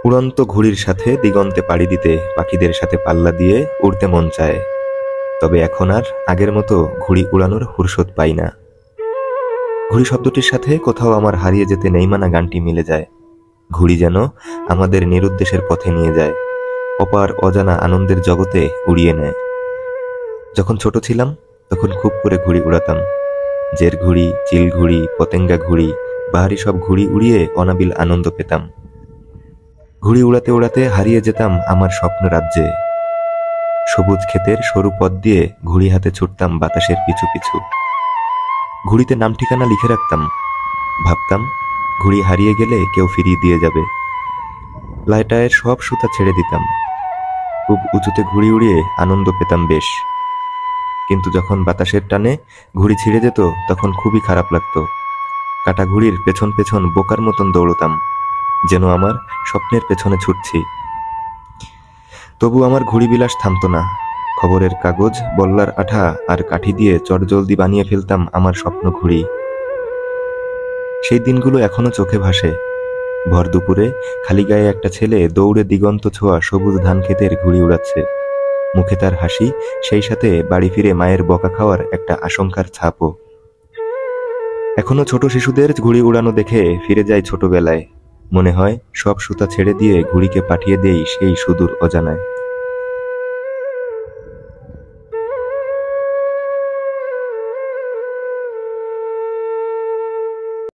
উড়ন্ত ঘুড়ির সাথে দিগন্তে পাড়ি দিতে, পাখিদের সাথে পাল্লা দিয়ে উড়তে মন চায়। তবে এখন আর আগের মতো ঘুড়ি উড়ানোর ফুরসত পাই না। ঘুড়ি শব্দটির সাথে কোথাও আমার হারিয়ে যেতে নেই মানা গানটি মিলে যায়। ঘুড়ি যেন আমাদের নিরুদ্দেশের পথে নিয়ে যায়, অপার অজানা আনন্দের জগতে উড়িয়ে নেয়। যখন ছোট ছিলাম তখন খুব করে ঘুড়ি উড়াতাম। জের ঘুড়ি, চিল ঘুড়ি, পতেঙ্গা ঘুড়ি, বাহারি সব ঘুড়ি উড়িয়ে অনাবিল আনন্দ পেতাম। ঘুড়ি উড়াতে উড়াতে হারিয়ে যেতাম আমার স্বপ্ন রাজ্যে। সবুজ ক্ষেতের সরু পথ দিয়ে ঘুড়ি হাতে ছুটতাম বাতাসের পিছু পিছু। ঘুড়িতে নাম ঠিকানা লিখে রাখতাম, ভাবতাম ঘুড়ি হারিয়ে গেলে কেউ ফিরিয়ে দিয়ে যাবে। লাইটায়ের সব সুতা ছেড়ে দিতাম, খুব উঁচুতে ঘুড়ি উড়িয়ে আনন্দ পেতাম বেশ। কিন্তু যখন বাতাসের টানে ঘুড়ি ছিঁড়ে যেত তখন খুবই খারাপ লাগতো। কাটা ঘুড়ির পেছন পেছন বোকার মতন দৌড়তাম, যেন আমার স্বপ্নের পেছনে ছুটছি। তবু আমার ঘুড়ি বিলাস থামত না। খবরের কাগজ, বল্লার আঠা আর কাঠি দিয়ে চটজলদি বানিয়ে ফেলতাম আমার স্বপ্ন ঘুড়ি। সেই দিনগুলো এখনো চোখে ভাসে। ভর দুপুরে খালি গায়ে একটা ছেলে দৌড়ে দিগন্ত ছোঁয়া সবুজ ধান ক্ষেতের ঘুড়ি উড়াচ্ছে। মুখে তার হাসি, সেই সাথে বাড়ি ফিরে মায়ের বকা খাওয়ার একটা আশঙ্কার ছাপও। এখনো ছোট শিশুদের ঘুড়ি উড়ানো দেখে ফিরে যায় ছোটবেলায়। মনে হয় সব সুতা ছেড়ে দিয়ে ঘুড়িকে পাঠিয়ে দেই সেই সুদূর অজানায়।